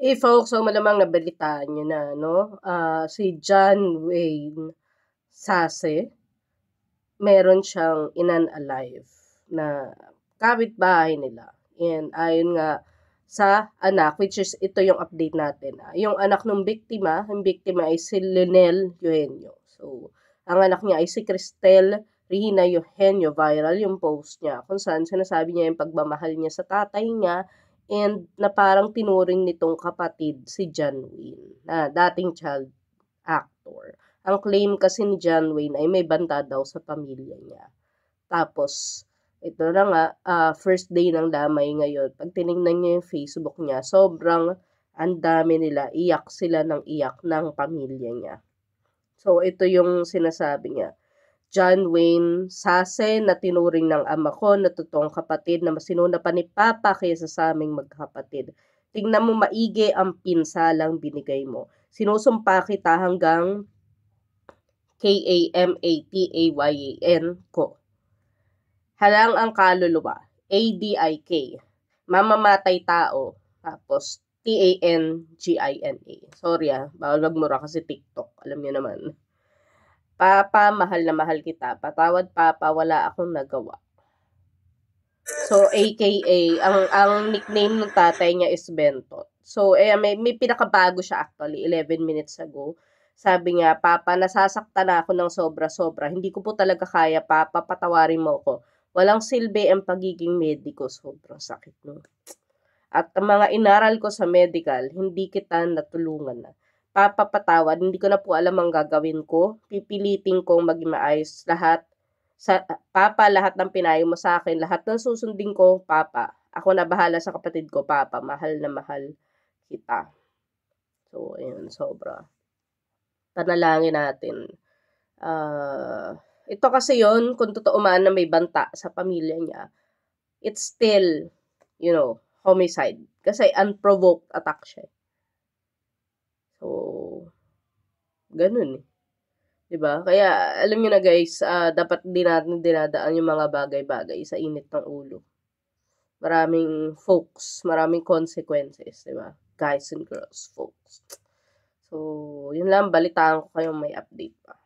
Folks, so malamang nabalitaan nyo na, no? Si John Wayne Sase, meron siyang inunalive na kapitbahay nila. And ayon nga sa anak, which is ito yung update natin. Yung anak ng biktima, yung biktima ay si Lionel Eugenio. So, ang anak niya ay si Cristel Rina Eugenio. Viral yung post niya kung saan sinasabi niya yung pagmamahal niya sa tatay niya and na parang tinuring nitong kapatid si John Wayne, na dating child actor. Ang claim kasi ni John Wayne ay may banta daw sa pamilya niya. Tapos, ito na nga, first day ng damay ngayon. Pag tinignan niyo yung Facebook niya, sobrang ang dami nila, iyak sila ng iyak ng pamilya niya. So, ito yung sinasabi niya. John Wayne Sase na tinuring ng ama ko na totoong kapatid na masinuna pa ni Papa kaysa sa aming magkapatid. Tingnan mo maigi ang pinsalang binigay mo. Sinusumpa kita hanggang KAMATAYAN ko. Halang ang kaluluwa. ADIK. Mamamatay tao. Tapos TANGINA. Sorry bawal magmura kasi TikTok. Alam niyo naman. Papa, mahal na mahal kita. Patawad Papa, wala akong nagawa. So, AKA, ang nickname ng tatay niya is Bentot. So, may pinakabago siya actually, 11 minutes ago. Sabi niya, Papa, nasasaktan na ako ng sobra-sobra. Hindi ko po talaga kaya, Papa, patawarin mo ako. Walang silbi ang pagiging mediko. Sobrang sakit, no? At ang mga inaral ko sa medical, hindi kita natulungan na. Papa, patawad, hindi ko na po alam ang gagawin ko. Pipilitin kong maging maayos lahat. Papa, lahat ng pinayo mo sa akin, lahat ng susundin ko, Papa. Ako na bahala sa kapatid ko, Papa. Mahal na mahal kita. So, ayun, sobra. Panalangin natin. Ito kasi yon kung totoo man na may banta sa pamilya niya, it's still, homicide. Kasi unprovoked attack siya. So, ganun eh. Diba? Kaya, alam nyo na guys, dapat din natin dinadaan yung mga bagay-bagay sa init ng ulo. Maraming folks, maraming consequences, diba? Guys and girls, folks. So, yun lang, balitaan ko kayong may update pa.